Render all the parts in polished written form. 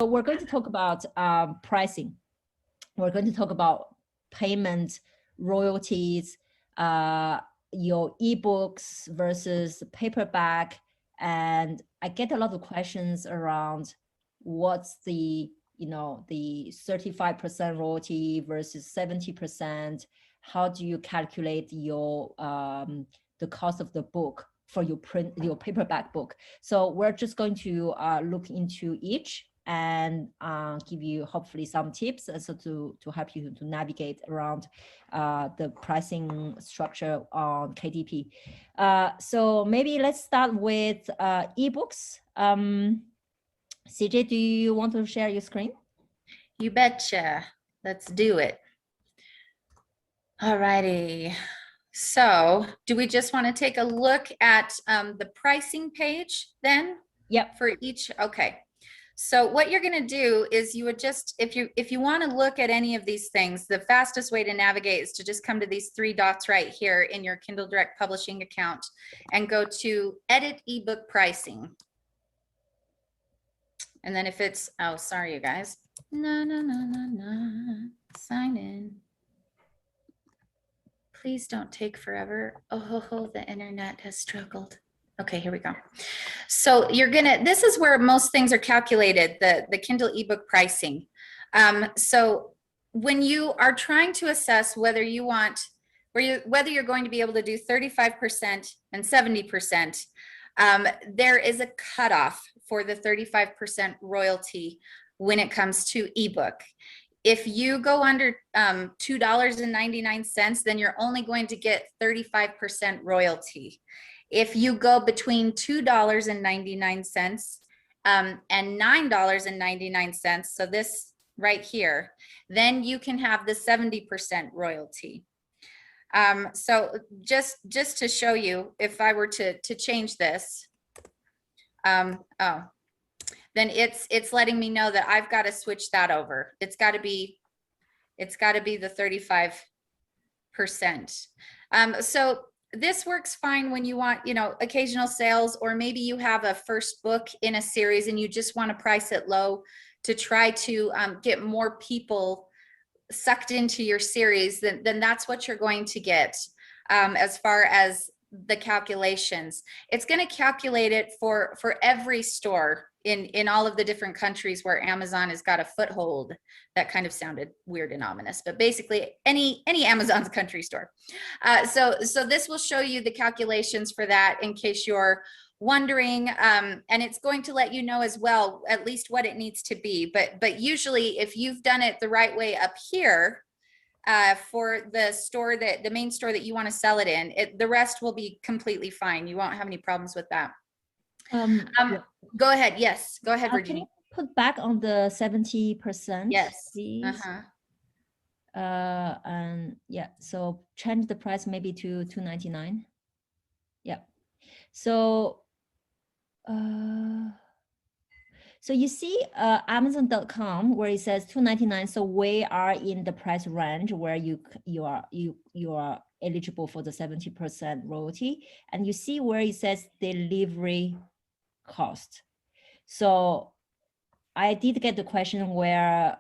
we're going to talk about pricing. We're going to talk about payment, royalties, your ebooks versus paperback. And I get a lot of questions around what's the, the 35% royalty versus 70%. How do you calculate your the cost of the book for your paperback book? So we're just going to look into each and give you hopefully some tips so to help you to navigate around the pricing structure on KDP. So maybe let's start with ebooks. CJ, do you want to share your screen? You betcha. Let's do it. All righty. So do we just want to take a look at the pricing page then? Yep. For each, okay. So what you're going to do is you would just, if you want to look at any of these things, the fastest way to navigate is to just come to these three dots right here in your Kindle Direct Publishing account and go to Edit eBook Pricing. And then if it's, oh, sorry, you guys. No. Sign in. Please don't take forever. Oh, the internet has struggled. Okay, here we go. So you're gonna, this is where most things are calculated, the Kindle ebook pricing. So when you are trying to assess whether you want, whether you're going to be able to do 35% and 70%, there is a cutoff for the 35% royalty when it comes to ebook. If you go under $2.99, then you're only going to get 35% royalty. If you go between $2.99 and $9.99, so this right here, then you can have the 70% royalty. So just to show you, if I were to change this, then it's letting me know that I've got to switch that over. It's got to be the 35%. So this works fine when you want, occasional sales, or maybe you have a first book in a series and you just want to price it low to try to get more people sucked into your series. Then that's what you're going to get. As far as the calculations, it's going to calculate it for every store in all of the different countries where Amazon has got a foothold. That kind of sounded weird and ominous, but basically any Amazon's country store. So this will show you the calculations for that in case you're wondering, and it's going to let you know as well at least what it needs to be. But usually if you've done it the right way up here, for the store, the main store that you want to sell it in, the rest will be completely fine. You won't have any problems with that. Yeah. Go ahead. Yes, go ahead, Virginia. Put back on the 70%. Yes. Please. And yeah, so change the price maybe to $2.99. Yeah. So so you see Amazon.com where it says $2.99. So we are in the price range where you are eligible for the 70% royalty, and you see where it says delivery cost. So I did get the question where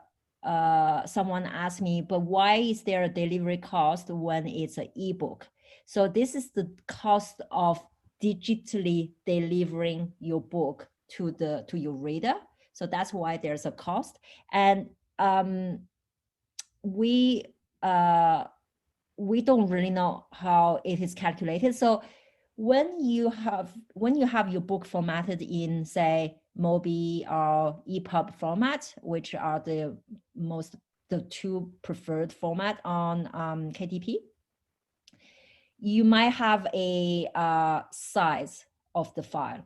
someone asked me, but why is there a delivery cost when it's an ebook? So this is the cost of digitally delivering your book to your reader. So that's why there's a cost. And we don't really know how it is calculated. So when you have your book formatted in, say, Mobi or EPUB format, which are the two preferred format on KDP, you might have a size of the file,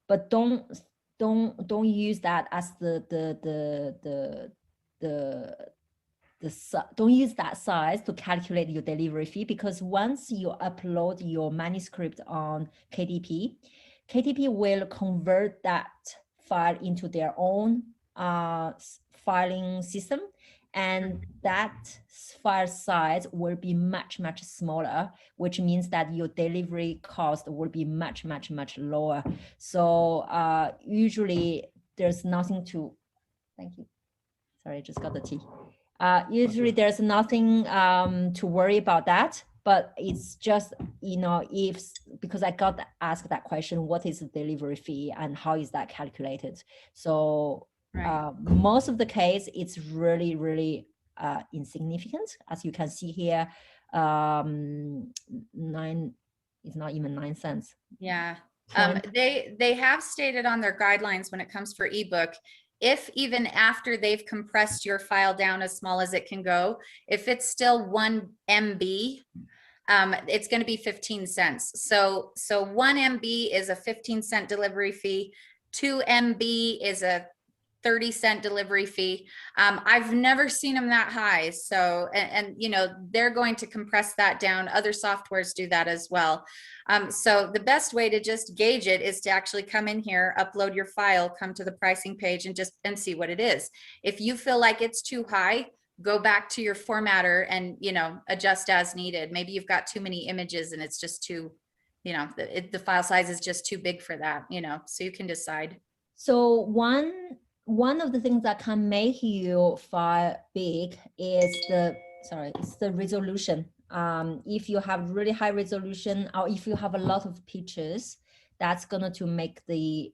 but don't use that as don't use that size to calculate your delivery fee, because once you upload your manuscript on KDP will convert that file into their own filing system, and that file size will be much smaller, which means that your delivery cost will be much lower. So usually there's nothing to Thank you. Sorry, I just got the tea. Usually there's nothing to worry about that, but it's just, you know, because I got asked that question, what is the delivery fee and how is that calculated? So most of the case, it's really, really insignificant. As you can see here, it's not even 9 cents. Yeah. They have stated on their guidelines when it comes for ebook, if even after they've compressed your file down as small as it can go, if it's still 1 MB, it's going to be 15 cents. So 1 MB is a 15-cent delivery fee. 2 MB is a 30-cent delivery fee. I've never seen them that high. So, and you know, they're going to compress that down. Other softwares do that as well. So the best way to just gauge it is to actually come in here, upload your file, come to the pricing page and see what it is. If you feel like it's too high, go back to your formatter and, you know, adjust as needed. Maybe you've got too many images and it's just too, you know, the file size is just too big for that, you know, so you can decide. So one of the things that can make your file big is it's the resolution. If you have really high resolution, or if you have a lot of pictures, that's gonna to make the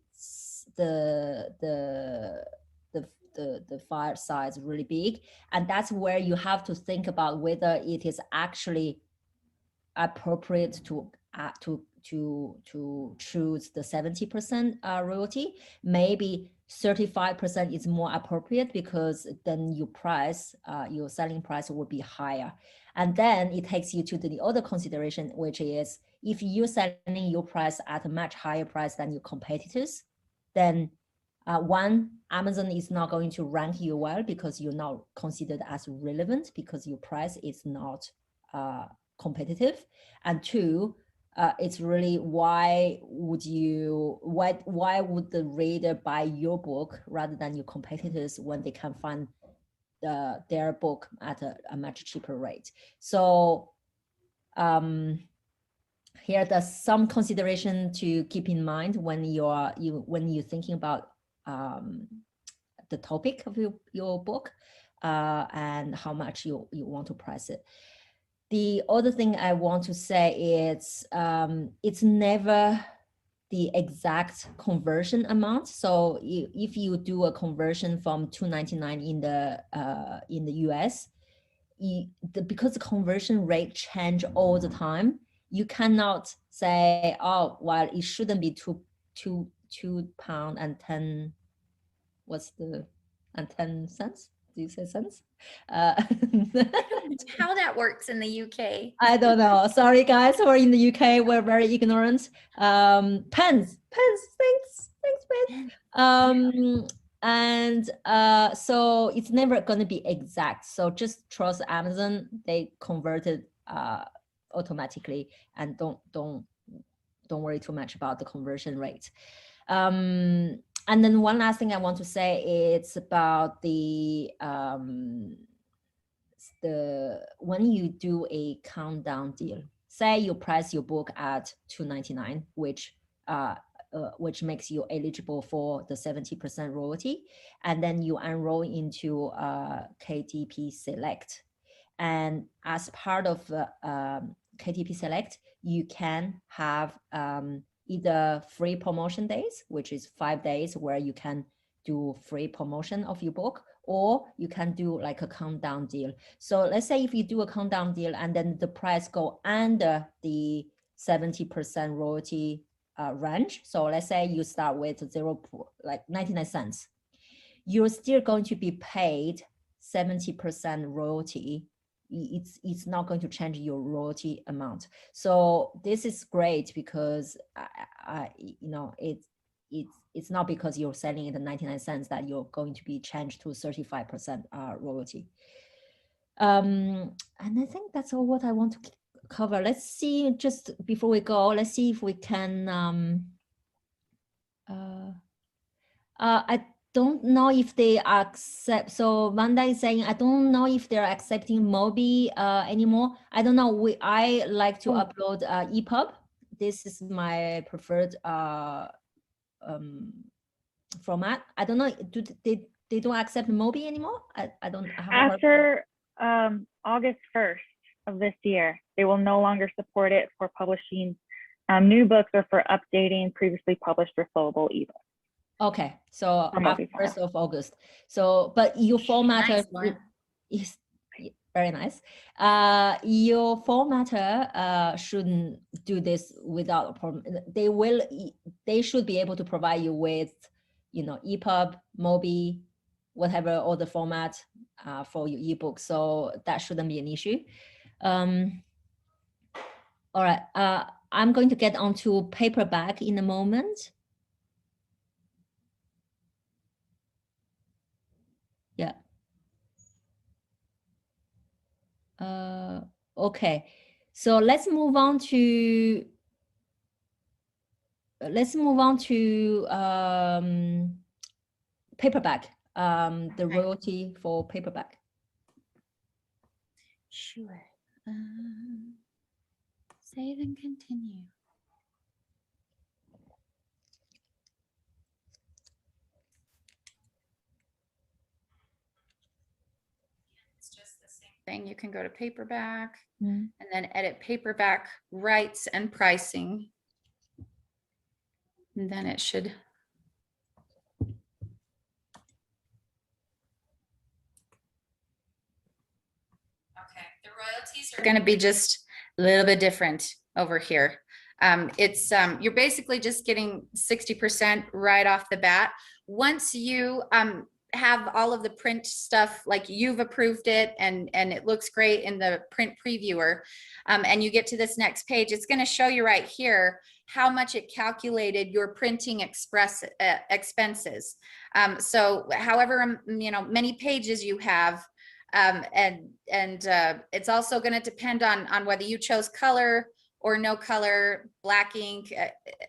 file size really big, and that's where you have to think about whether it is actually appropriate to choose the 70% royalty. Maybe 35% is more appropriate, because then your price, your selling price will be higher. And then it takes you to the other consideration, which is if you're selling your price at a much higher price than your competitors, then one, Amazon is not going to rank you well because you're not considered as relevant because your price is not competitive. And two, it's really why would the reader buy your book rather than your competitors when they can find their book at a much cheaper rate? So here there's some consideration to keep in mind when you're thinking about the topic of your book and how much you want to price it. The other thing I want to say is it's never the exact conversion amount. So if you do a conversion from $2.99 in the US, because the conversion rate change all the time, you cannot say, oh, well, it shouldn't be £2 and 10. What's the and 10 cents? Do you say cents? I don't know how that works in the UK. I don't know. Sorry, guys, who are in the UK, we're very ignorant. Pence, thanks, Ben. And so it's never going to be exact. So just trust Amazon. They converted automatically, and don't worry too much about the conversion rate. And then one last thing I want to say, it's about when you do a countdown deal. Say you price your book at $2.99, which makes you eligible for the 70% royalty, and then you enroll into KDP Select. And as part of KDP Select, you can have either free promotion days, which is 5 days where you can do free promotion of your book, or you can do like a countdown deal. So let's say if you do a countdown deal and then the price go under the 70% royalty range. So let's say you start with 99 cents. You're still going to be paid 70% royalty. It's not going to change your royalty amount. So this is great because it's not because you're selling it at 99 cents that you're going to be changed to 35% royalty. And I think that's all what I want to cover. Let's see, just before we go, let's see if we can I don't know if they accept. So Vanda is saying, I don't know if they're accepting Mobi anymore. I don't know. I like to upload EPUB. This is my preferred format. I don't know. they don't accept Mobi anymore? I haven't heard. After August 1st of this year, they will no longer support it for publishing new books or for updating previously published refillable ebooks. Okay, so From after Mobi file. 1st of August. So, but your formatter Nice, Lauren. is very nice. Your formatter shouldn't do this without a problem. They should be able to provide you with, you know, EPUB, Mobi, whatever other format for your ebook. So that shouldn't be an issue. All right, I'm going to get onto paperback in a moment. Yeah. Okay, so let's move on to paperback. The royalty for paperback. Sure. Save and continue. It's just the same thing. You can go to paperback and then edit paperback rights and pricing. And then it should. Okay, the royalties are going to be just a little bit different over here. You're basically just getting 60% right off the bat. Once you have all of the print stuff, like you've approved it and it looks great in the print previewer, and you get to this next page, it's going to show you right here how much it calculated your printing expenses. So however, you know, many pages you have, it's also going to depend on whether you chose color or no color, black ink,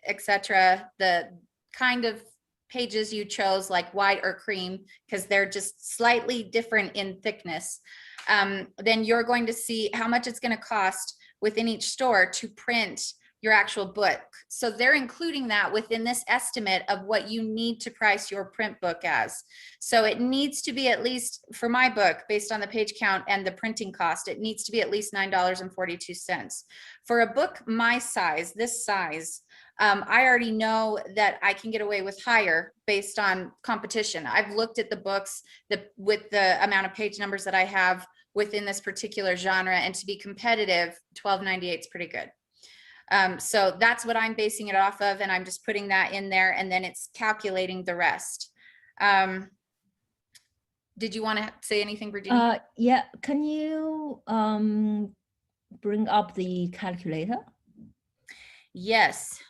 etc. The kind of pages you chose, like white or cream, because they're just slightly different in thickness. Then you're going to see how much it's going to cost within each store to print your actual book. So they're including that within this estimate of what you need to price your print book as. So it needs to be at least, for my book, based on the page count and the printing cost, it needs to be at least $9.42. For a book my size, this size, I already know that I can get away with higher based on competition. I've looked at the books with the amount of page numbers that I have within this particular genre, and to be competitive, $12.98 is pretty good. So that's what I'm basing it off of, and I'm just putting that in there, and then it's calculating the rest. Did you want to say anything, Virginia? Yeah, can you bring up the calculator? Yes,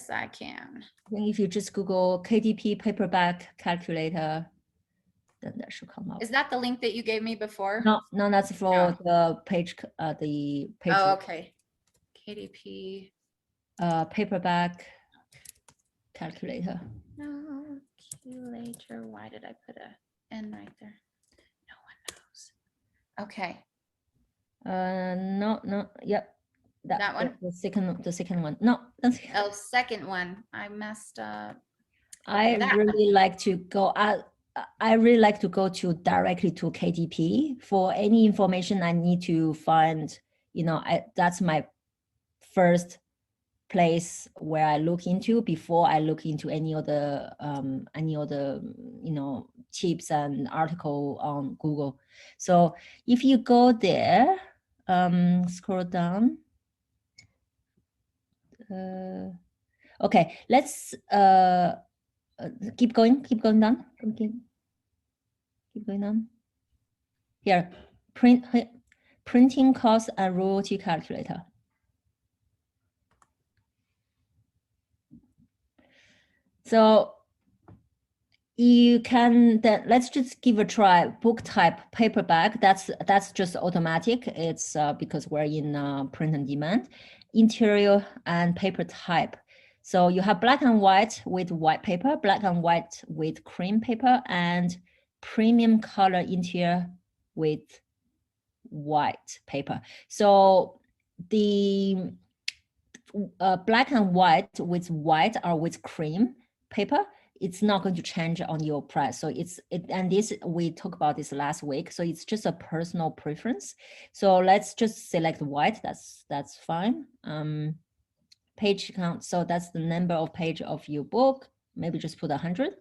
I can. I think if you just Google KDP paperback calculator, then that should come up. Is that the link that you gave me before? No, that's for the page. Oh, okay. KDP. Paperback calculator. No, calculator. Why did I put a N right there? No one knows. Okay. No, yep. That one? The second one. No, that's. Oh, second one. I messed up. Okay, I really like to go directly to KDP for any information I need to find. You know, that's my first place where I look into before I look into any other you know, tips and article on Google. So if you go there, scroll down. Okay, let's keep going down. Keep going down. Here, printing cost and royalty calculator. So you can then, let's just give a try. Book type paperback. That's just automatic. It's because we're in print on demand. Interior and paper type. So you have black and white with white paper, black and white with cream paper, and premium color interior with white paper. So the black and white with white are with cream paper. it's not going to change on your price. So and this, we talked about this last week. So it's just a personal preference. So let's just select white. That's fine. Page count. So that's the number of page of your book. Maybe just put 100.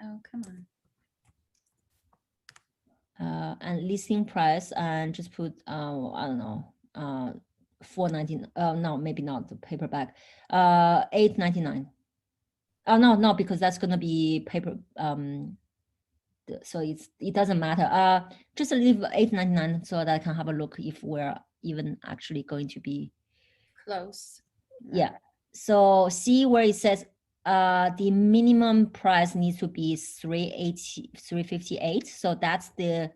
Oh, come on. And listing price, and just put I don't know, $4.99. No, maybe not the paperback. $8.99. Oh no, because that's gonna be paper. So it doesn't matter. Just leave $8.99 so that I can have a look if we're even actually going to be Close. Yeah. So see where it says the minimum price needs to be $358. So that's the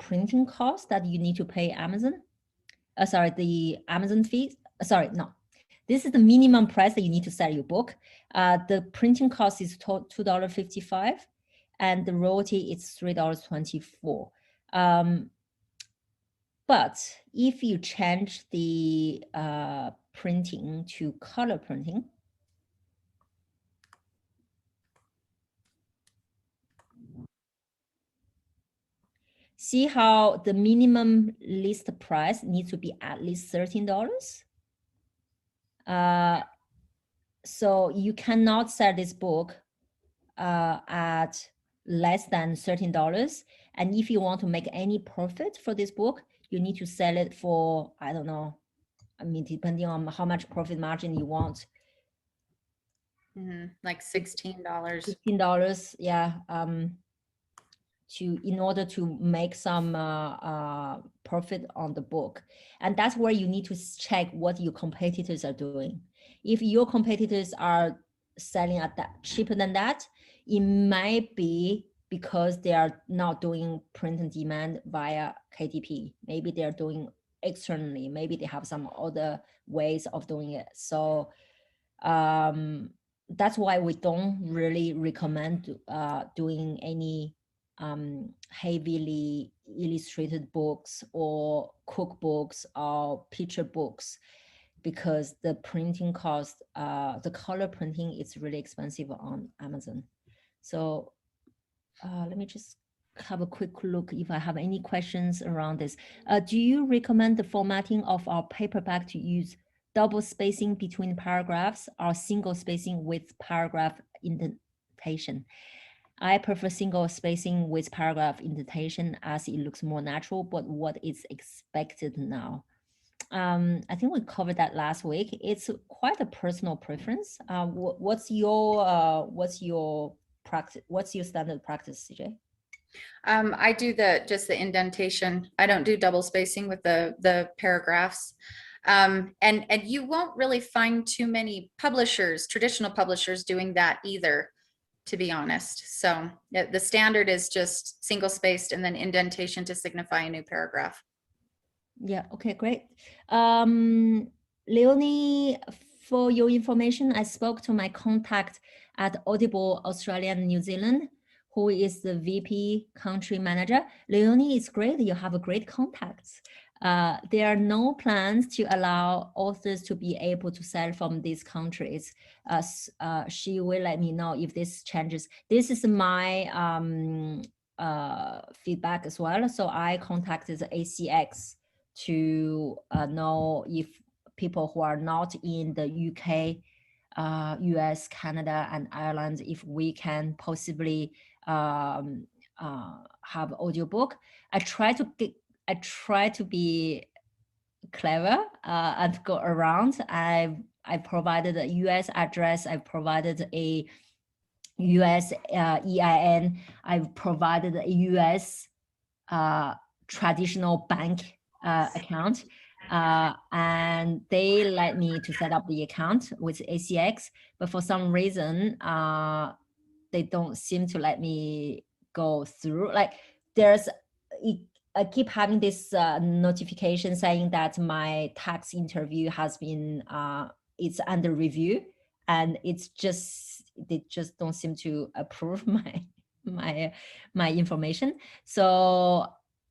printing cost that you need to pay Amazon. Sorry, the Amazon fee. Sorry, no. This is the minimum price that you need to sell your book. The printing cost is $2.55, and the royalty is $3.24. But if you change the printing to color printing, see how the minimum list price needs to be at least $13. So you cannot sell this book at less than $13. And if you want to make any profit for this book, you need to sell it for, I don't know, I mean, depending on how much profit margin you want. Like $16. $15, yeah. In order to make some profit on the book. And that's where you need to check what your competitors are doing. If your competitors are selling at that cheaper than that, it might be because they are not doing print and demand via KDP. Maybe they're doing externally. Maybe they have some other ways of doing it. So that's why we don't really recommend doing any heavily illustrated books or cookbooks or picture books, because the printing cost, the color printing is really expensive on Amazon. So let me just have a quick look if I have any questions around this. Do you recommend the formatting of our paperback to use double spacing between paragraphs or single spacing with paragraph indentation? I prefer single spacing with paragraph indentation as it looks more natural, but what is expected now? I think we covered that last week. It's quite a personal preference. What's your practice? What's your standard practice, CJ? I do just the indentation. I don't do double spacing with the paragraphs. And you won't really find too many publishers, traditional publishers, doing that either, to be honest. So the standard is just single spaced and then indentation to signify a new paragraph. Yeah, okay, great. Leonie, for your information, I spoke to my contact at Audible Australia and New Zealand, who is the VP country manager. Leonie, it's great. You have a great contacts. There are no plans to allow authors to be able to sell from these countries. She will let me know if this changes. This is my feedback as well. So I contacted the ACX to know if people who are not in the UK, US, Canada, and Ireland, if we can possibly have audiobook. I try to be clever and go around. I provided a US address. I provided a US EIN. I've provided a US traditional bank account. And they let me to set up the account with ACX, but for some reason, they don't seem to let me go through. Like I keep having this notification saying that my tax interview has been, it's under review, and they just don't seem to approve my information. So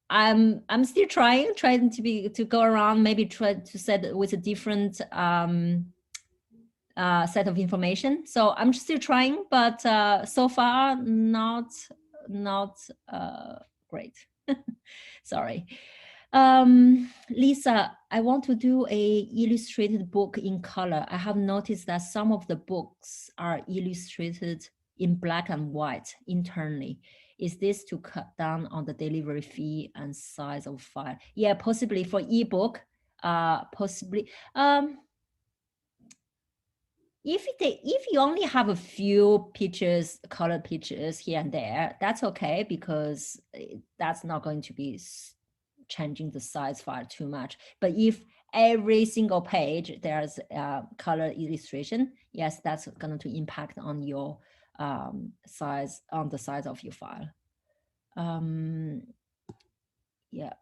I'm still trying to go around, maybe try to set with a different set of information. So I'm still trying, but so far not great. Sorry. Lisa, I want to do a illustrated book in color. I have noticed that some of the books are illustrated in black and white internally. Is this to cut down on the delivery fee and size of file? Yeah, possibly for ebook, possibly. If you only have a few pictures, color pictures here and there, that's okay, because that's not going to be changing the size file too much. But if every single page there's color illustration, yes, that's going to impact on your size, on the size of your file. Yeah.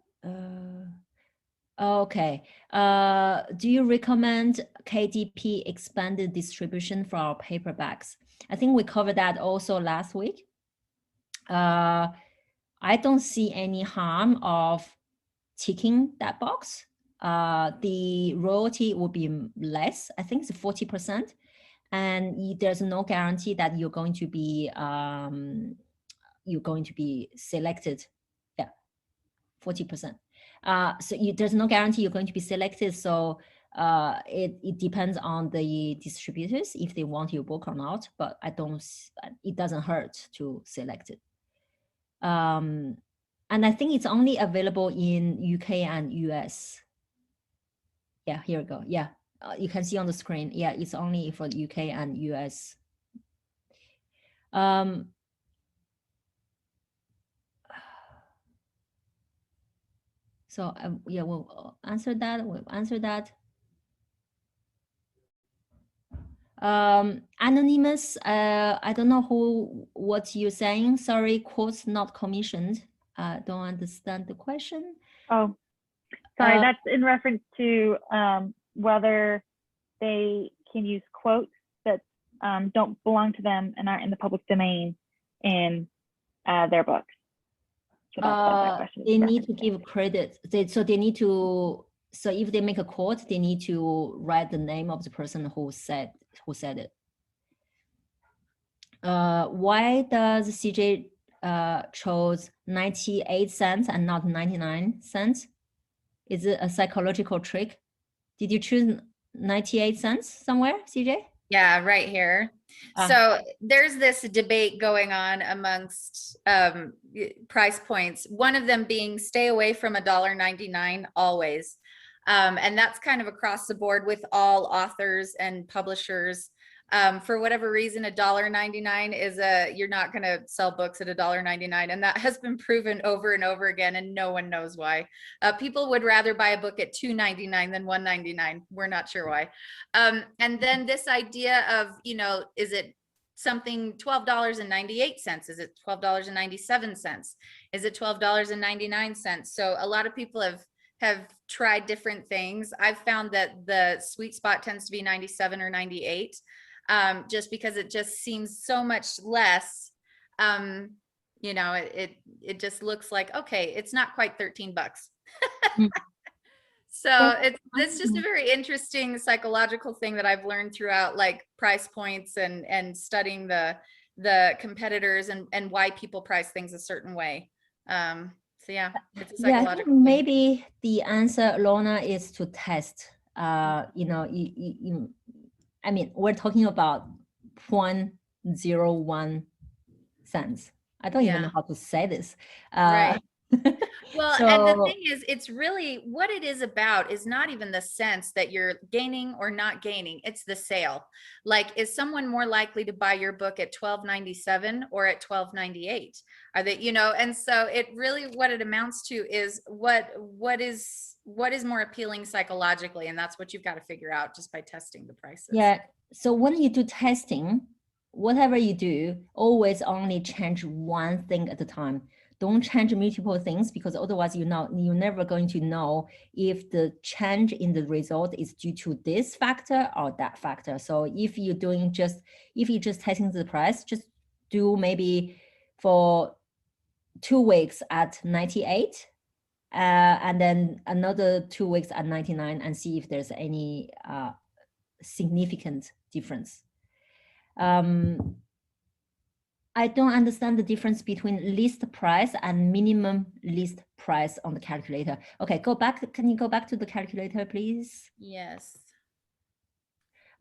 Okay. Do you recommend KDP expanded distribution for our paperbacks? I think we covered that also last week. I don't see any harm of ticking that box. The royalty will be less. I think it's 40%, and there's no guarantee that you're going to be selected. Yeah, 40%. So there's no guarantee you're going to be selected. So it depends on the distributors if they want your book or not. But it doesn't hurt to select it. And I think it's only available in UK and US. Yeah, here we go. Yeah, you can see on the screen. Yeah, it's only for the UK and US. So yeah, we'll answer that. We'll answer that. Anonymous, I don't know what you're saying. Sorry, quotes not commissioned. Don't understand the question. Oh, sorry, that's in reference to whether they can use quotes that don't belong to them and aren't in the public domain in their books. So that's what that question is they need to give credit. So if they make a quote, they need to write the name of the person who said it. Why does CJ chose 98 cents and not 99 cents? Is it a psychological trick? Did you choose 98 cents somewhere, CJ? Yeah, right here. So there's this debate going on amongst price points. One of them being stay away from $1.99 always. And that's kind of across the board with all authors and publishers. For whatever reason, $1.99 is you're not going to sell books at $1.99, and that has been proven over and over again, and no one knows why. People would rather buy a book at $2.99 than $1.99. We're not sure why. And then this idea of, is it something $12.98? Is it $12.97? Is it $12.99? So a lot of people have tried different things. I've found that the sweet spot tends to be 97 or 98. Just because it just seems so much less, it just looks like, okay, it's not quite 13 bucks. So it's just a very interesting psychological thing that I've learned throughout like price points and studying the competitors and why people price things a certain way. So yeah, it's a psychological thing. Maybe the answer, Lorna, is to test. I mean, we're talking about 0.01 cents. I don't even know how to say this. Right. Well, and the thing is, it's really what it is about is not even the sense that you're gaining or not gaining. It's the sale. Like, is someone more likely to buy your book at $12.97 or at $12.98? Are they, and so it really, what it amounts to is what is more appealing psychologically. And that's what you've got to figure out just by testing the prices. Yeah. So when you do testing, whatever you do, always only change one thing at a time. Don't change multiple things, because otherwise you're never going to know if the change in the result is due to this factor or that factor. So if you're just testing the price, just do maybe for 2 weeks at 98, and then another 2 weeks at 99, and see if there's any significant difference. I don't understand the difference between list price and minimum list price on the calculator. Okay, go back. Can you go back to the calculator, please? Yes.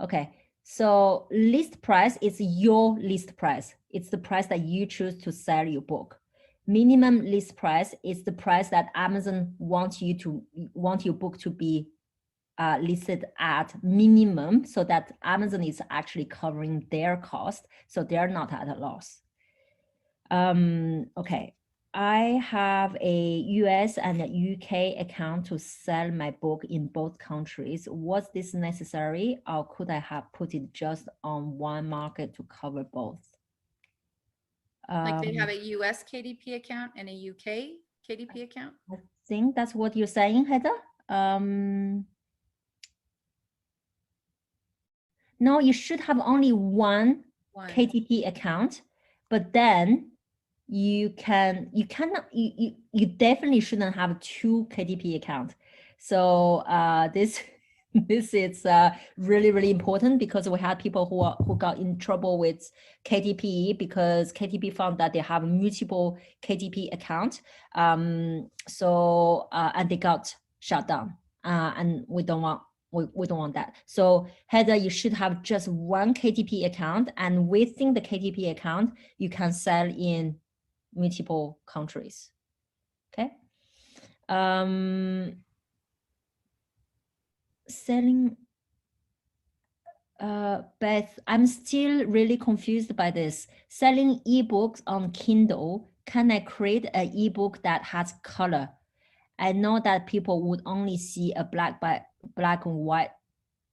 Okay, so list price is your list price. It's the price that you choose to sell your book. Minimum list price is the price that Amazon wants your book to be listed at minimum, so that Amazon is actually covering their cost, so they're not at a loss. Okay, I have a US and a UK account to sell my book in both countries. Was this necessary, or could I have put it just on one market to cover both? Like they have a US KDP account and a UK KDP account? I think that's what you're saying, Heather. No, you should have only one KDP account, but then you definitely shouldn't have two KDP accounts. So this is really important, because we had people who got in trouble with KDP because KDP found that they have multiple KDP accounts. And they got shut down, and we don't want that. So Heather, you should have just one KDP account, and within the KDP account, you can sell in multiple countries. Okay. Selling, Beth, I'm still really confused by this. Selling ebooks on Kindle, can I create an ebook that has color? I know that people would only see a black and white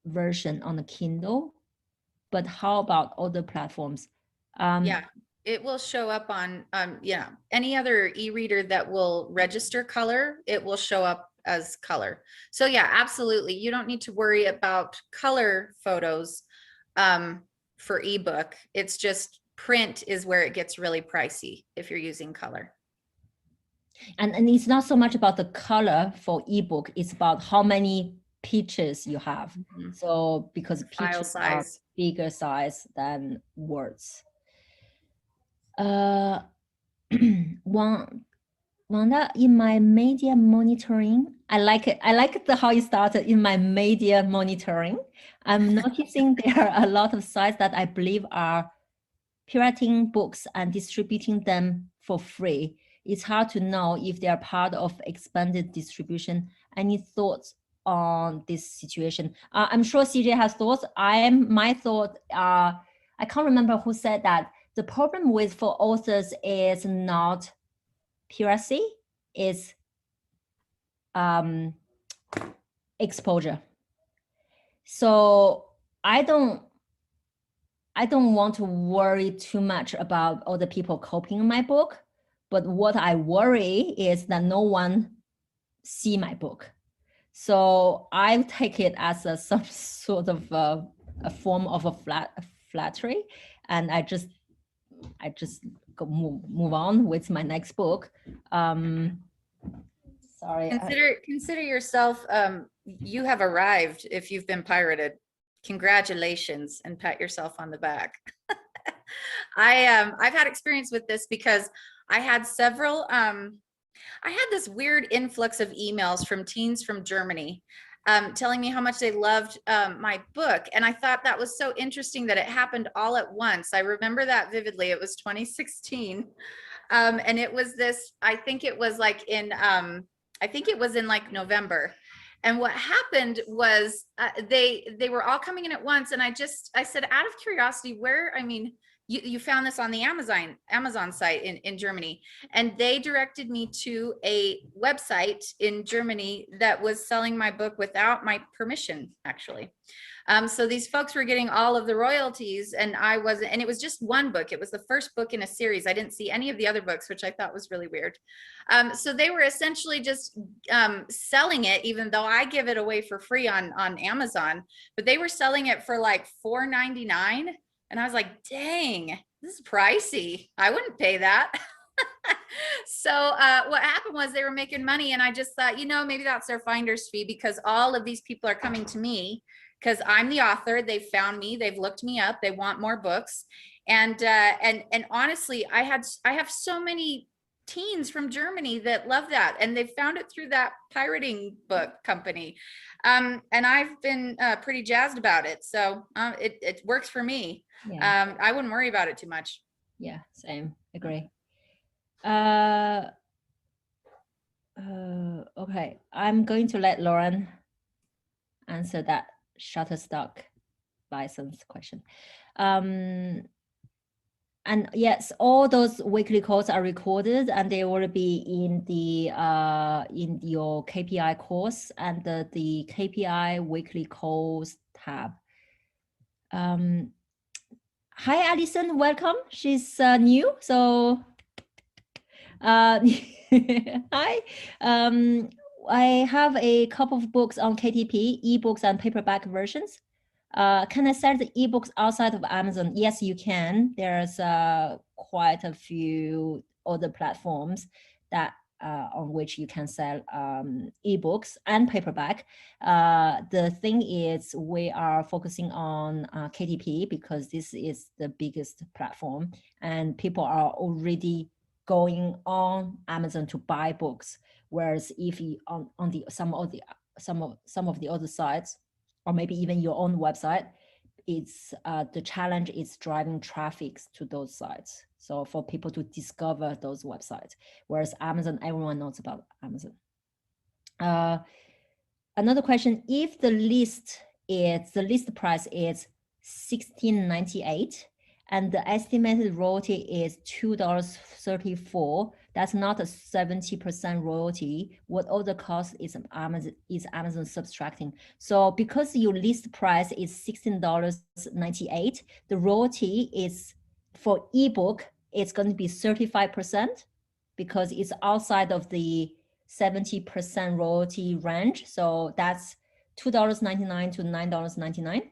version on the Kindle, but how about other platforms? Yeah, it will show up on any other e-reader that will register color. It will show up as color. So yeah, absolutely. You don't need to worry about color photos for ebook. It's just print is where it gets really pricey if you're using color. And it's not so much about the color for ebook, it's about how many pictures you have. Mm-hmm. So because pictures are bigger size than words. Wanda, in my media monitoring, I like it. I like how you started. In my media monitoring, I'm noticing there are a lot of sites that I believe are pirating books and distributing them for free. It's hard to know if they are part of expanded distribution. Any thoughts on this situation? I'm sure CJ has thoughts. My thought, I can't remember who said that. The problem for authors is not piracy, is exposure. So I don't want to worry too much about other people copying my book, but what I worry is that no one see my book. So I take it as some sort of a form of a flattery, and I just go move on with my next book. Sorry. Consider yourself, you have arrived if you've been pirated. Congratulations, and pat yourself on the back. I've had experience with this because I had several, I had this weird influx of emails from teens from Germany telling me how much they loved my book. And I thought that was so interesting that it happened all at once. I remember that vividly. It was 2016. And it was this, I think it was in like November. And what happened was they were all coming in at once. And I said, out of curiosity, where, you found this on the Amazon site in Germany, and they directed me to a website in Germany that was selling my book without my permission, actually. So these folks were getting all of the royalties, and I wasn't, and it was just one book. It was the first book in a series. I didn't see any of the other books, which I thought was really weird. So they were essentially just selling it, even though I give it away for free on Amazon, but they were selling it for like $4.99. And I was like, dang, this is pricey. I wouldn't pay that. So what happened was they were making money, and I just thought, maybe that's their finder's fee, because all of these people are coming to me because I'm the author. They've found me, they've looked me up, they want more books. And honestly, I have so many teens from Germany that love that, and they found it through that pirating book company. And I've been pretty jazzed about it. So it works for me. Yeah. I wouldn't worry about it too much. Yeah, same. Agree. Okay, I'm going to let Lauren answer that Shutterstock license question. And yes, all those weekly calls are recorded, and they will be in the in your KPI course and the KPI weekly calls tab. Hi, Alison, welcome. She's new, so hi. I have a couple of books on KDP, ebooks and paperback versions. Can I sell the ebooks outside of Amazon? Yes, you can. There's quite a few other platforms that on which you can sell ebooks and paperback. The thing is, we are focusing on KDP because this is the biggest platform, and people are already going on Amazon to buy books. Whereas if you on the some of the other sites, or maybe even your own website, it's the challenge is driving traffic to those sites. So for people to discover those websites, whereas Amazon, everyone knows about Amazon. Another question: if the list price is $16.98 and the estimated royalty is $2.34, that's not a 70% royalty. What other cost is Amazon subtracting? So because your list price is $16.98, the royalty is for ebook, it's going to be 35% because it's outside of the 70% royalty range. So that's $2.99 to $9.99.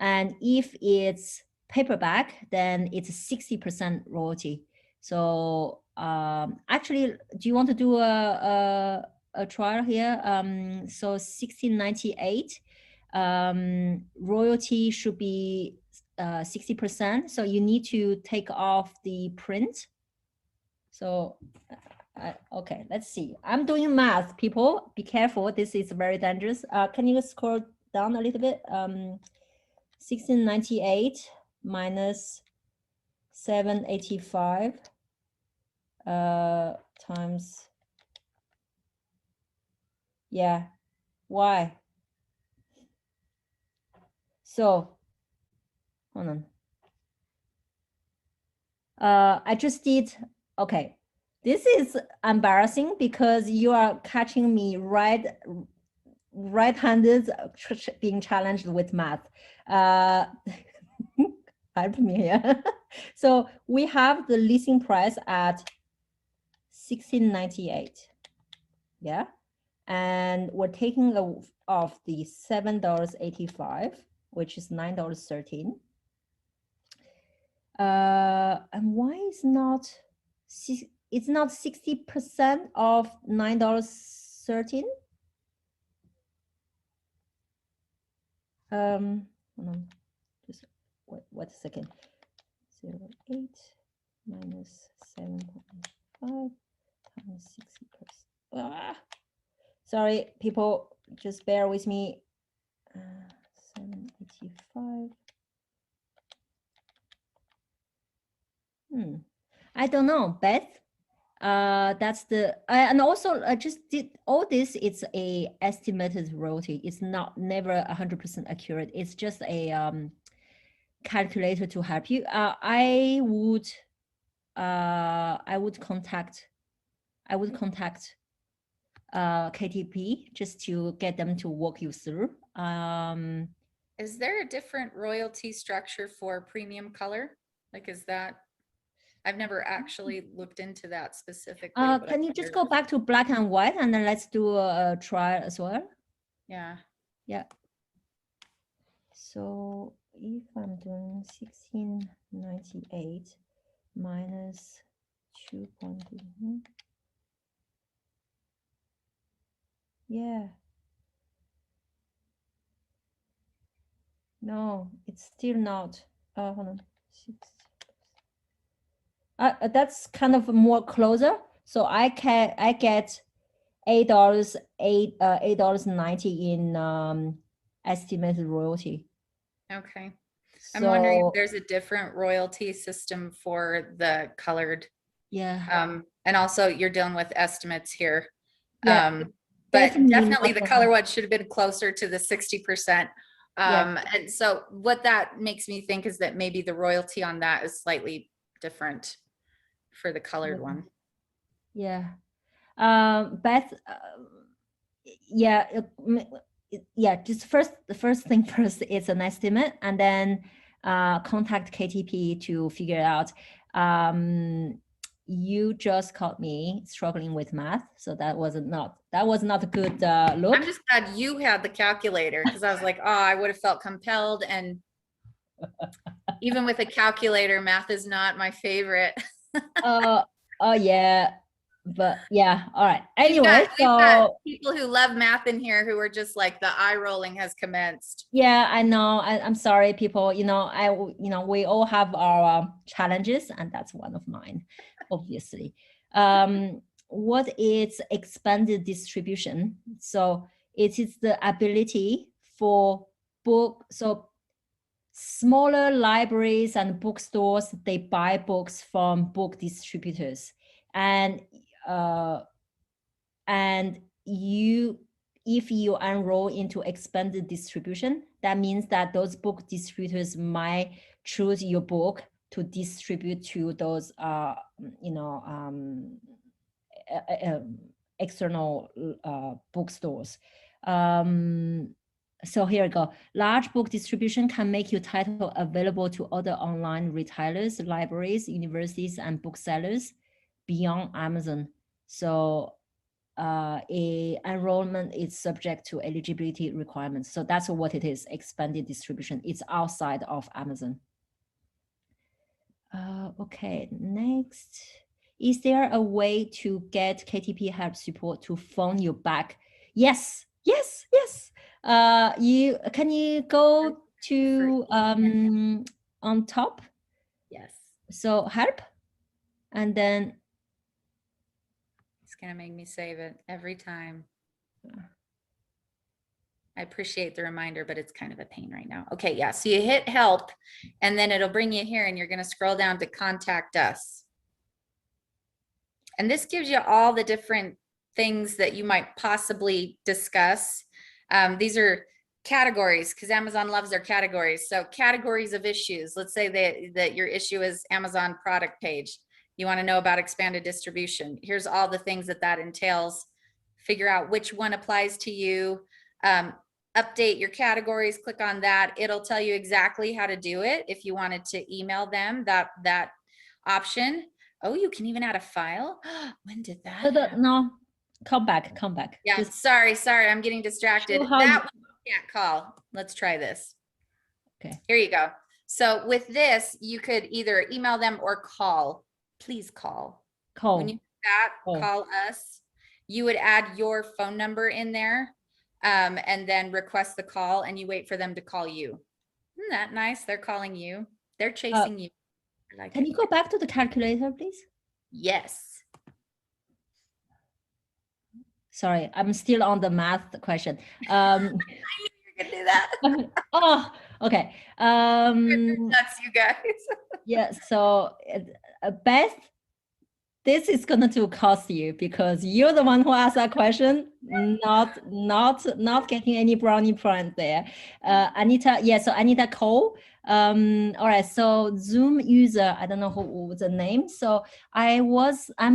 And if it's paperback, then it's 60% royalty. So actually, do you want to do a trial here? So $16.98 royalty should be 60%. So you need to take off the print. So okay, let's see. I'm doing math, people. Be careful. This is very dangerous. Can you scroll down a little bit? 1698 minus 785 times, yeah, why? So, hold on. I just did, okay. This is embarrassing because you are catching me right-handed being challenged with math. Help me here. So we have the listing price at $16.98. Yeah. And we're taking off the $7.85, which is $9.13. And why is not, it's not 60% of $9.13? Hold on, just wait a second. 0.8 minus 7.5 times 60%. Sorry, people, just bear with me. 785. I don't know, Beth. That's the and also I just did all this. It's a estimated royalty. It's never 100% accurate. It's just a calculator to help you. I would contact KDP just to get them to walk you through. Is there a different royalty structure for premium color? Like, is that? I've never actually looked into that specifically. Can you just go back to black and white and then let's do a trial as well? Yeah. Yeah. So if I'm doing 1698 minus 2.2, Yeah. No, it's still not. Hold on. That's kind of more closer. So I get $8, $8.90 in estimated royalty. Okay. I'm wondering So if there's a different royalty system for the colored. yeah. And also you're dealing with estimates here. Yeah, But definitely not the the- color one should have been closer to the 60%. Yeah. And so what that makes me think is that maybe the royalty on that is slightly different for the colored one. Yeah. Beth, yeah, yeah, just the first thing first, it's an estimate, and then contact KTP to figure it out. You just caught me struggling with math, so that was not a good look. I'm just glad you had the calculator, because I was like, oh, I would have felt compelled. And even with a calculator, math is not my favorite. Oh yeah, but yeah, all right. We've Anyway, got people who love math in here who are just like, the eye rolling has commenced. yeah, I know. I'm sorry, people. We all have our challenges, and that's one of mine, obviously. What is expanded distribution? So it is the ability for smaller libraries and bookstores, they buy books from book distributors, and if you enroll into expanded distribution, that means that those book distributors might choose your book to distribute to those external bookstores. So here we go. Large book distribution can make your title available to other online retailers, libraries, universities, and booksellers beyond Amazon. So enrollment is subject to eligibility requirements. So that's what it is, expanded distribution. It's outside of Amazon. Okay, next. Is there a way to get KTP help support to phone you back? Yes. Can you go to on top? Yes. So help, and then It's gonna make me save it every time. I appreciate the reminder, but it's kind of a pain right now. Okay, yeah, so you hit help, and then it'll bring you here, and you're gonna scroll down to contact us. And this gives you all the different things that you might possibly discuss. These are categories, because Amazon loves their categories. So categories of issues. Let's say that your issue is Amazon product page. You want to know about expanded distribution. Here's all the things that entails. Figure out which one applies to you. Update your categories, click on that. It'll tell you exactly how to do it. If you wanted to email them that option. Oh, you can even add a file. When did that happen? No, come back. Yeah, just sorry, I'm getting distracted. That one you can't call. Let's try this. Okay, here you go. So with this, you could either email them or call. Please call. When you do that, call us. You would add your phone number in there, and then request the call, and you wait for them to call you. Isn't that nice? They're calling you. They're chasing you. Can you go back to the calculator, please? Yes. Sorry, I'm still on the math question. I knew you could do that. Oh, okay. That's you guys. Yeah, so Beth, this is going to cost you, because you're the one who asked that question, not getting any brownie point there. Anita, yeah, so Anita Cole. All right, so Zoom user, I don't know who the name. So I'm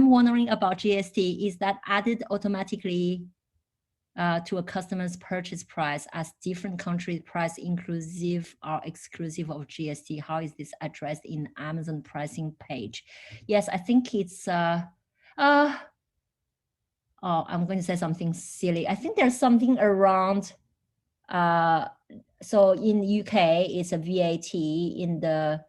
wondering about GST. Is that added automatically to a customer's purchase price as different country price inclusive or exclusive of GST? How is this addressed in Amazon pricing page? Yes, I think it's I'm going to say something silly. I think there's something around so in UK it's a VAT in the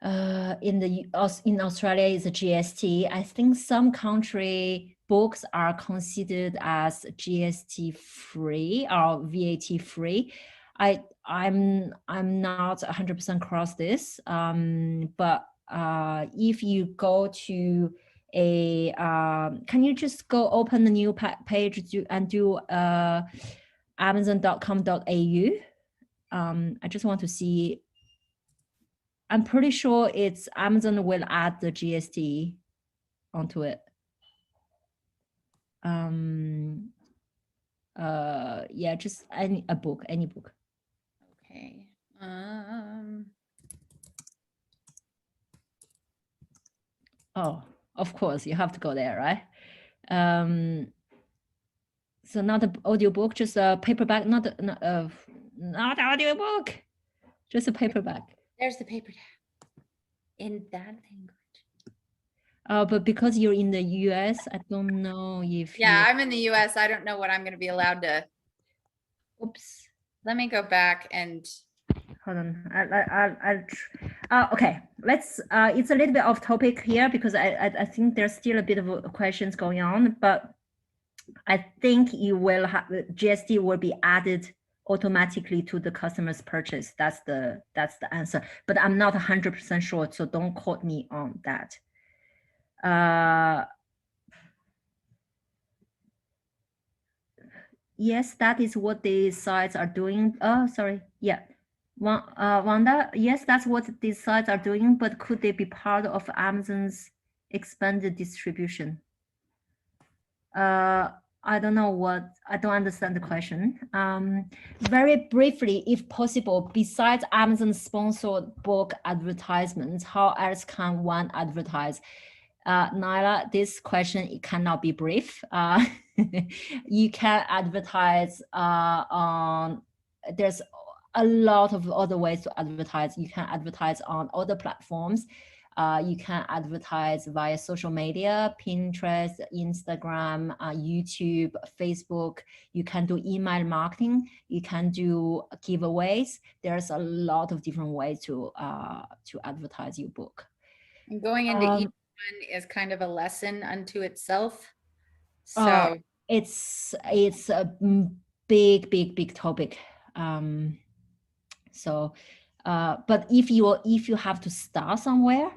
in Australia is a GST. I think some country books are considered as GST free or VAT free. I'm not 100% across this, but if you go to a can you just go open the new page and do amazon.com.au? I just want to see. I'm pretty sure it's Amazon will add the GST onto it. Yeah, just any book. Okay. Oh, of course, you have to go there, right? So not an audiobook, just a paperback, not audiobook, just a paperback. There's the paperback in that language. But because you're in the US, I don't know if Yeah, I'm in the US. I don't know what I'm going to be allowed to. Oops. Let me go back and hold on. Okay, let's it's a little bit off topic here because I think there's still a bit of questions going on, but I think you will have GST will be added automatically to the customer's purchase. That's the answer, but I'm not 100% sure, so don't quote me on that. Yes, that is what the sites are doing. Oh, sorry. Yeah. Wanda, yes, that's what these sites are doing, but could they be part of Amazon's expanded distribution? I don't know I don't understand the question. Very briefly, if possible, besides Amazon sponsored book advertisements, how else can one advertise? Nyla, this question, it cannot be brief. You can advertise on, there's a lot of other ways to advertise. You can advertise on other platforms. You can advertise via social media, Pinterest, Instagram, YouTube, Facebook. You can do email marketing. You can do giveaways. There's a lot of different ways to advertise your book. And going into each one is kind of a lesson unto itself. So it's a big topic. But if you have to start somewhere,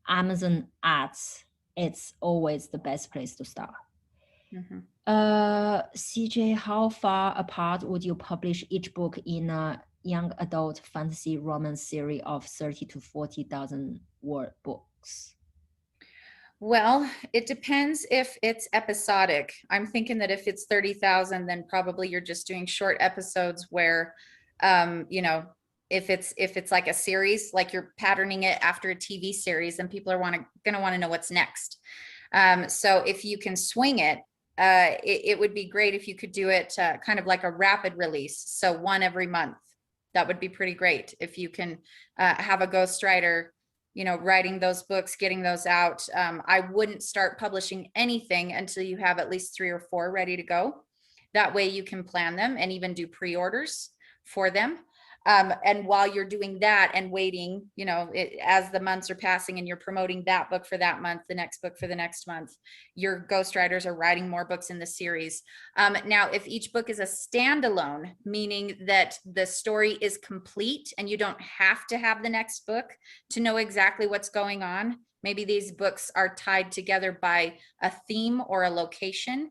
Amazon ads, it's always the best place to start. Mhm. CJ, how far apart would you publish each book in a young adult fantasy romance series of 30 to 40,000 word books? Well, it depends if it's episodic. I'm thinking that if it's 30,000, then probably you're just doing short episodes where, you know, if it's like a series, like you're patterning it after a TV series, then people are gonna want to know what's next. So if you can swing it, it would be great if you could do it kind of like a rapid release. So one every month. That would be pretty great if you can have a ghostwriter, you know, writing those books, getting those out. I wouldn't start publishing anything until you have at least 3 or 4 ready to go. That way you can plan them and even do pre-orders for them. And while you're doing that and waiting, you know, as the months are passing and you're promoting that book for that month, the next book for the next month, your ghostwriters are writing more books in the series. Now, if each book is a standalone, meaning that the story is complete and you don't have to have the next book to know exactly what's going on, maybe these books are tied together by a theme or a location,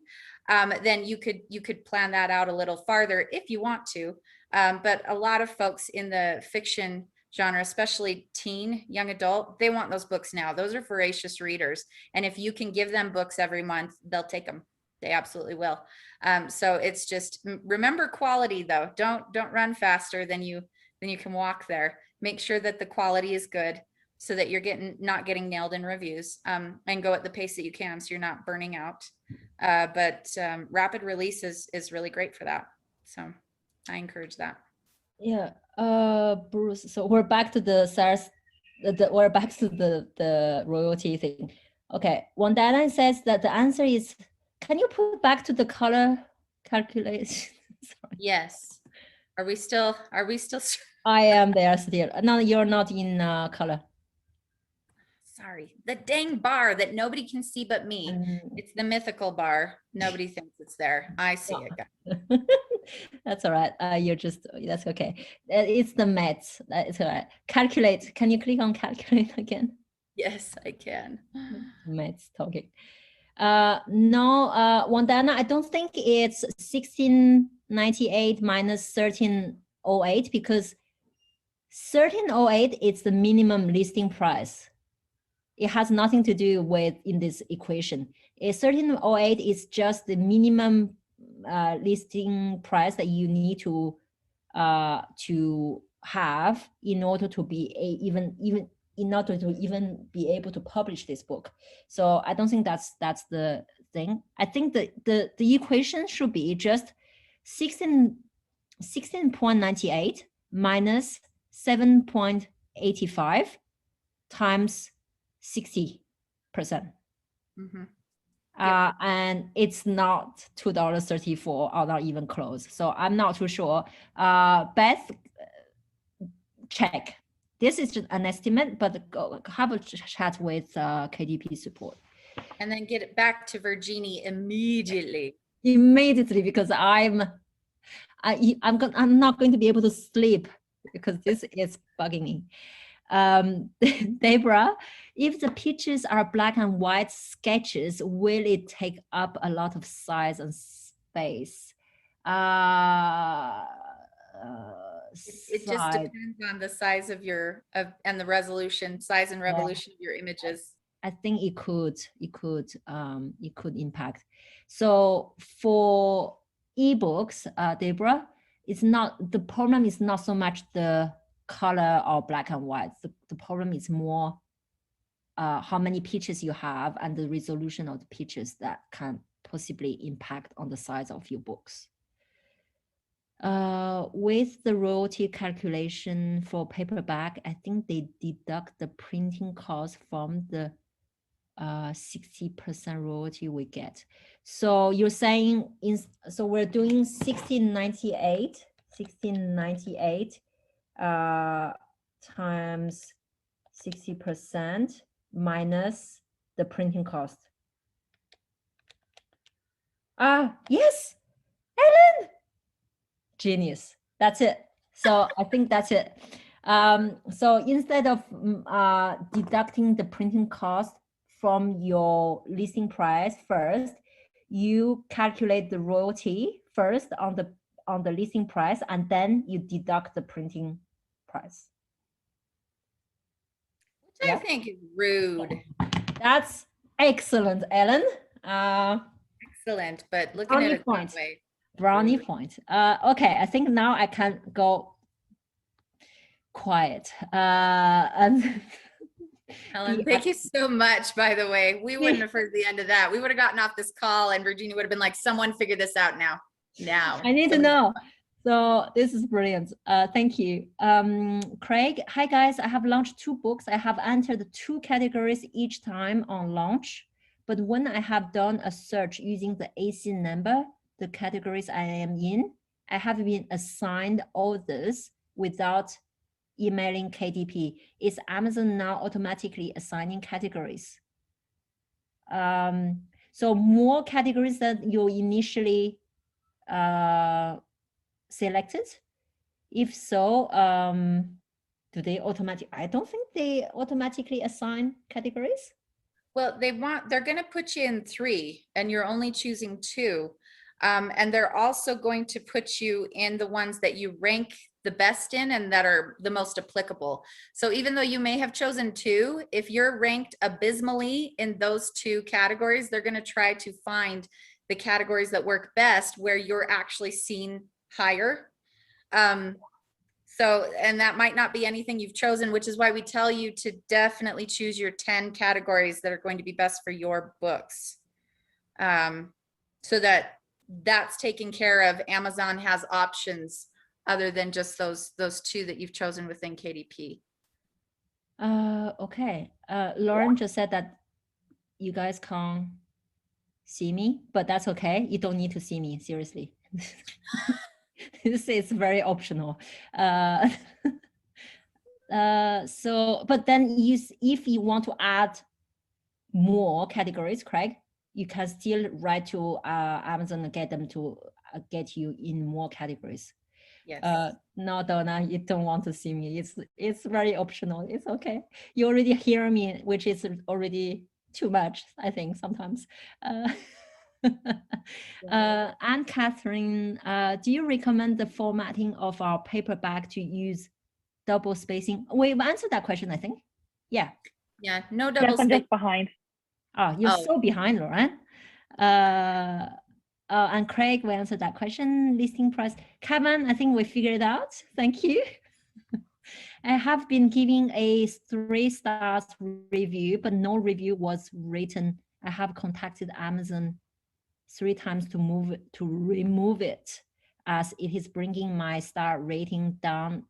then you could plan that out a little farther if you want to. But a lot of folks in the fiction genre, especially teen, young adult, they want those books now. Those are voracious readers. And if you can give them books every month, they'll take them. They absolutely will. So it's just, remember quality though. Don't run faster than you can walk there. Make sure that the quality is good so that you're not getting nailed in reviews, and go at the pace that you can so you're not burning out. But rapid release is really great for that. So I encourage that. Yeah, Bruce. So we're back to the SARS. We're back to the royalty thing. Okay, Wandana says that the answer is. Can you put back to the color calculation? Yes. Are we still? I am there still. No, you're not in color. sorry, the dang bar that nobody can see but me. It's the mythical bar. Nobody thinks it's there. I see it, guys. That's all right. That's okay. It's the maths. It's all right. Calculate. Can you click on calculate again? Yes, I can. Maths talking. No, Wandana, I don't think it's 1698 minus 1308 because 1308 is the minimum listing price. It has nothing to do with in this equation. 1308 is just the minimum listing price that you need to have in order to be even in order to even be able to publish this book. So I don't think that's the thing. I think the equation should be just 16.98 minus 7.85 times 60%. Mm-hmm. And it's not $2.34 or not even close. So I'm not too sure. Beth, check. This is just an estimate, but go have a chat with KDP support. And then get it back to Virginie immediately. Immediately, because I'm not going to be able to sleep because this is bugging me. Deborah, if the pictures are black and white sketches, will it take up a lot of size and space? It just depends on the size of your and the resolution, size and resolution of your images. I think it could impact. So for ebooks, Deborah, it's not, the problem is not so much the color or black and white. The problem is more how many pictures you have and the resolution of the pictures that can possibly impact on the size of your books. With the royalty calculation for paperback, I think they deduct the printing cost from the 60% royalty we get. So you're saying so we're doing 1698 times 60% minus the printing cost. Yes, Ellen, genius. That's it. So I think that's it. So instead of deducting the printing cost from your listing price first, you calculate the royalty first on the listing price, and then you deduct the printing price. Which I think is rude. That's excellent, Ellen. Excellent, but looking at it that way. Brownie point. Okay, I think now I can go quiet. And Helen, thank you so much, by the way. We wouldn't have heard the end of that. We would have gotten off this call and Virginia would have been like, someone figure this out now. I need to know. So this is brilliant. Thank you. Craig, hi guys. I have launched 2 books. I have entered 2 categories each time on launch. But when I have done a search using the AC number, the categories I am in, I have been assigned all this without emailing KDP. Is Amazon now automatically assigning categories? So more categories that you initially selected? If so, do they automatically? I don't think they automatically assign categories. Well, they're going to put you in 3 and you're only choosing 2. And they're also going to put you in the ones that you rank the best in and that are the most applicable. So even though you may have chosen 2, if you're ranked abysmally in those 2 categories, they're going to try to find the categories that work best where you're actually seen higher. So, and that might not be anything you've chosen, which is why we tell you to definitely choose your 10 categories that are going to be best for your books. So that's taken care of. Amazon has options other than just those 2 that you've chosen within KDP. Okay. Lauren just said that you guys can't see me, but that's okay. You don't need to see me, seriously. This is very optional. But then if you want to add more categories, Craig, you can still write to Amazon and get them to get you in more categories. Yes. No, Donna, you don't want to see me. It's very optional. It's okay. You already hear me, which is already too much, I think, sometimes. And Catherine, do you recommend the formatting of our paperback to use double spacing? We've answered that question, I think. Yeah. Yeah, no double Yes, I'm space. just behind. Oh, you're Oh. so behind, Lauren. And Craig, we answered that question. Listing price. Kevin, I think we figured it out. Thank you. I have been giving a 3 stars review, but no review was written. I have contacted Amazon 3 times to remove it, as it is bringing my star rating down.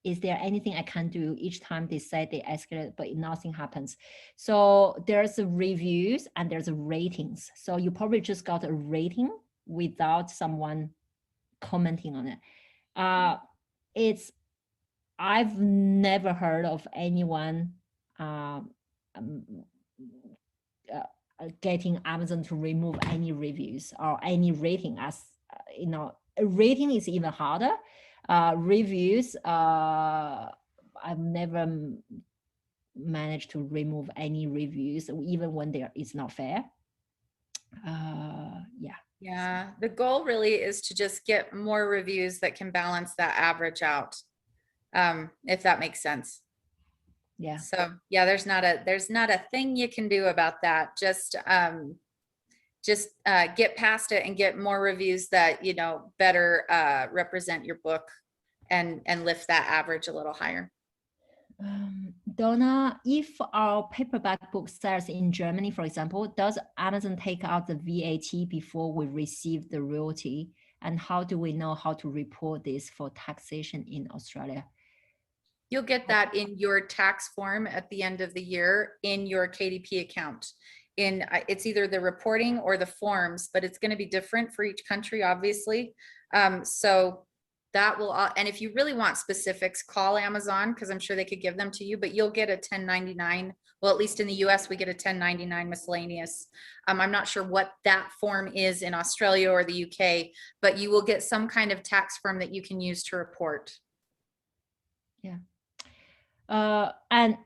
Is there anything I can do? Each time they say they escalate, but nothing happens. So there's reviews and there's ratings. So you probably just got a rating without someone commenting on it. I've never heard of anyone getting Amazon to remove any reviews or any rating. As you know, a rating is even harder. Reviews, I've never managed to remove any reviews, even when there is not fair. Yeah. Yeah, the goal really is to just get more reviews that can balance that average out, if that makes sense. Yeah. So yeah, there's not a thing you can do about that. Just get past it and get more reviews that, you know, better represent your book and lift that average a little higher. Donna, if our paperback book sells in Germany, for example, does Amazon take out the VAT before we receive the royalty? And how do we know how to report this for taxation in Australia? You'll get that in your tax form at the end of the year in your KDP account. It's either the reporting or the forms, but it's going to be different for each country, obviously. So that will, and if you really want specifics, call Amazon, because I'm sure they could give them to you, but you'll get a 1099. Well, at least in the US, we get a 1099 miscellaneous. I'm not sure what that form is in Australia or the UK, but you will get some kind of tax form that you can use to report. Yeah. And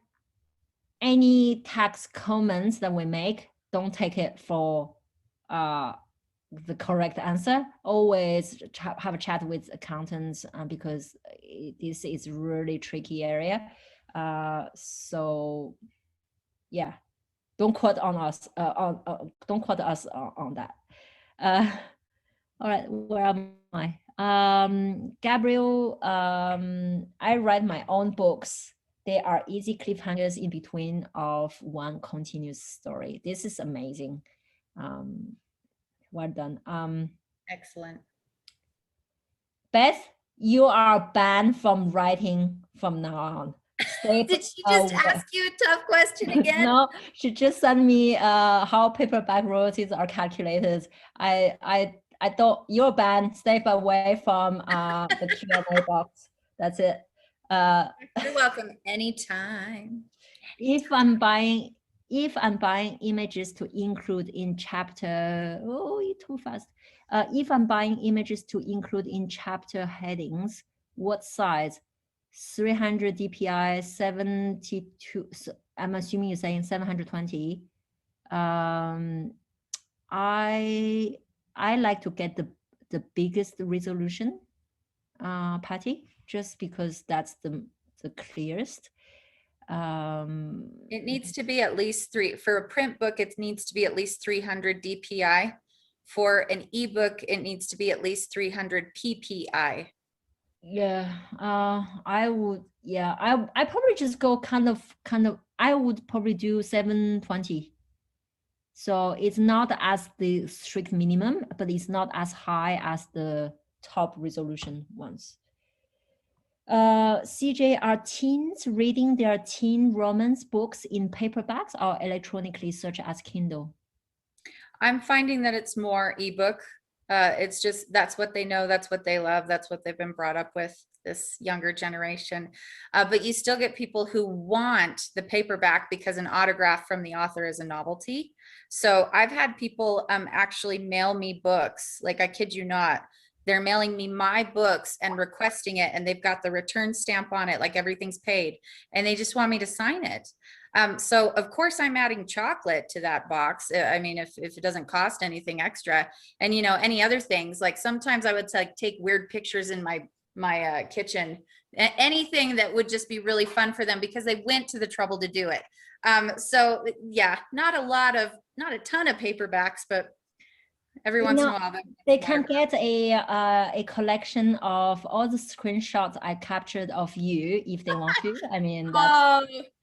any tax comments that we make, don't take it for the correct answer. Always have a chat with accountants, because this is really tricky area. So yeah, don't quote on us don't quote us on that. All right, where am I? Gabriel, I write my own books. They are easy cliffhangers in between of one continuous story. This is amazing. Well done. Excellent. Beth, you are banned from writing from now on. Did she just ask you a tough question again? No, she just sent me how paperback royalties are calculated. I thought you're banned. Stay away from the Q&A box. That's it. You're welcome anytime. If I'm buying images to include in chapter, oh, you're too fast. If I'm buying images to include in chapter headings, what size? 300 DPI, 72. I'm assuming you're saying 720. I like to get the biggest resolution, Patty, just because that's the clearest. It needs to be at least for a print book, it needs to be at least 300 DPI. For an ebook, it needs to be at least 300 PPI. Yeah, I would, yeah, I probably just go kind of, I would probably do 720. So it's not as the strict minimum, but it's not as high as the top resolution ones. CJ, are teens reading their teen romance books in paperbacks or electronically, such as Kindle? I'm finding that it's more ebook. It's just, that's what they know, that's what they love, that's what they've been brought up with, this younger generation. But you still get people who want the paperback because an autograph from the author is a novelty. So I've had people actually mail me books, like I kid you not. They're mailing me my books and requesting it, and they've got the return stamp on it, like everything's paid, and they just want me to sign it. So of course I'm adding chocolate to that box. I mean, if it doesn't cost anything extra, and you know, any other things, like sometimes I would like take weird pictures in my kitchen, anything that would just be really fun for them because they went to the trouble to do it. So yeah, not a ton of paperbacks, but every once in a while they can get a collection of all the screenshots I captured of you if they want to. I mean,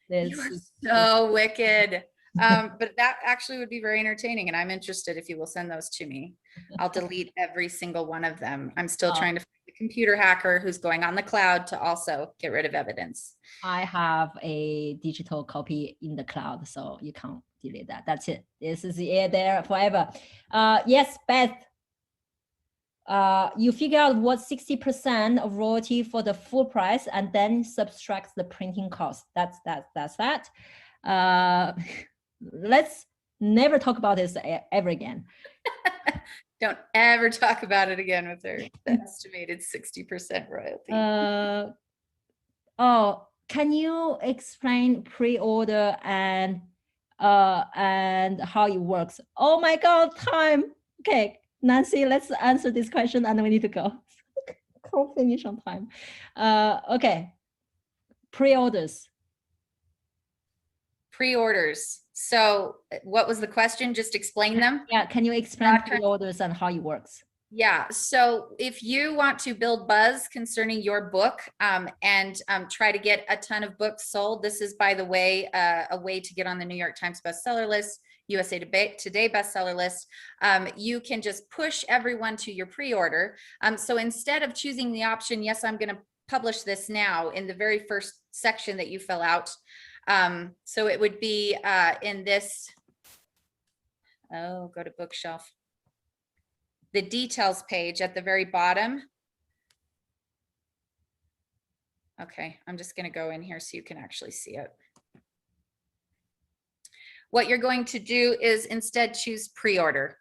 you're so wicked. But that actually would be very entertaining, and I'm interested if you will send those to me. I'll delete every single one of them. I'm still trying to find the computer hacker who's going on the cloud to also get rid of evidence. I have a digital copy in the cloud, so you can't delete that. That's it. This is there forever. Yes, Beth. You figure out what 60% of royalty for the full price and then subtract the printing cost. That's that. Let's never talk about this ever again. Don't ever talk about it again with her. The estimated 60% royalty. Oh, can you explain pre-order and how it works? Oh my God, time. Okay, Nancy, let's answer this question and we need to go. Can't finish on time. Okay, pre-orders. Pre-orders. So what was the question? Just explain them. Yeah, can you explain pre-orders and how it works? Yeah, so if you want to build buzz concerning your book and try to get a ton of books sold, this is, by the way, a way to get on the New York Times bestseller list, USA Today bestseller list. You can just push everyone to your pre-order. So instead of choosing the option, yes, I'm going to publish this now, in the very first section that you fill out. So it would be in this, go to bookshelf. The details page at the very bottom. Okay, I'm just going to go in here so you can actually see it. What you're going to do is instead choose pre-order.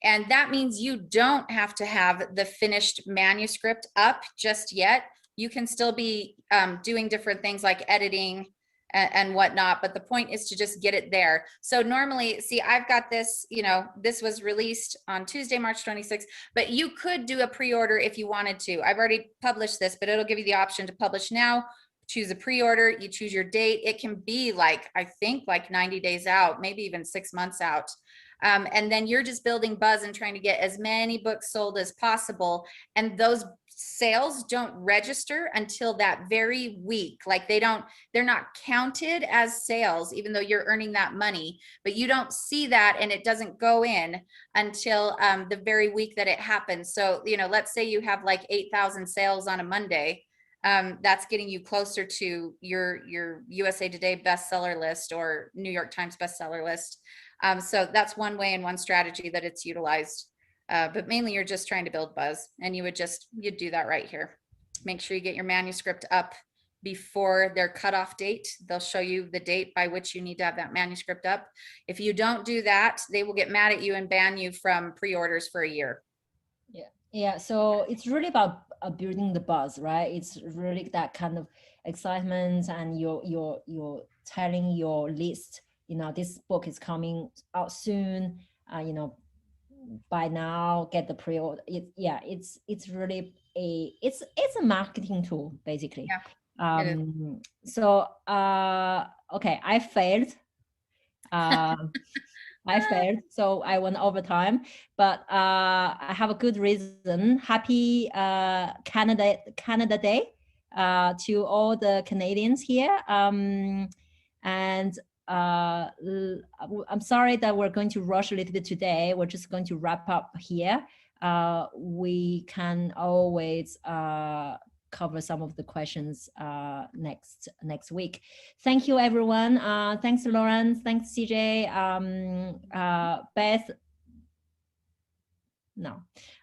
And that means you don't have to have the finished manuscript up just yet. You can still be doing different things like editing and whatnot, but the point is to just get it there. So normally, see, I've got this, you know, this was released on Tuesday, March 26th, but you could do a pre-order if you wanted to. I've already published this, but it'll give you the option to publish now, choose a pre-order, you choose your date. It can be like, I think like 90 days out, maybe even 6 months out. And then you're just building buzz and trying to get as many books sold as possible. And those sales don't register until that very week. Like they're not counted as sales, even though you're earning that money, but you don't see that, and it doesn't go in until the very week that it happens. So, you know, let's say you have like 8,000 sales on a Monday. That's getting you closer to your USA Today bestseller list or New York Times bestseller list. So that's one way and one strategy that it's utilized. But mainly you're just trying to build buzz, and you'd do that right here. Make sure you get your manuscript up before their cutoff date. They'll show you the date by which you need to have that manuscript up. If you don't do that, they will get mad at you and ban you from pre-orders for a year. Yeah. So it's really about building the buzz, right? It's really that kind of excitement, and you're telling your list, you know, this book is coming out soon. You know, by now get the pre-order. It's really it's a marketing tool basically. Yeah, so okay, I failed. I failed, so I went overtime, but I have a good reason. Happy Canada Day to all the Canadians here. And I'm sorry that we're going to rush a little bit today. We're just going to wrap up here. We can always cover some of the questions next week. Thank you, everyone. Thanks, Lauren. Thanks, CJ. Beth. No.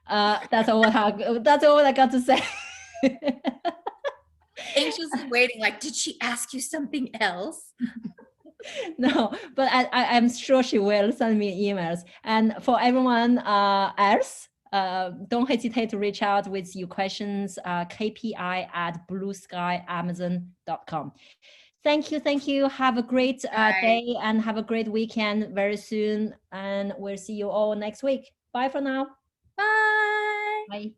That's all I got to say. Anxiously waiting, like, did she ask you something else? No, but I'm sure she will send me emails. And for everyone else, don't hesitate to reach out with your questions, kpi@blueskyamazon.com. Thank you. Have a great day and have a great weekend very soon. And we'll see you all next week. Bye for now. Bye. Bye.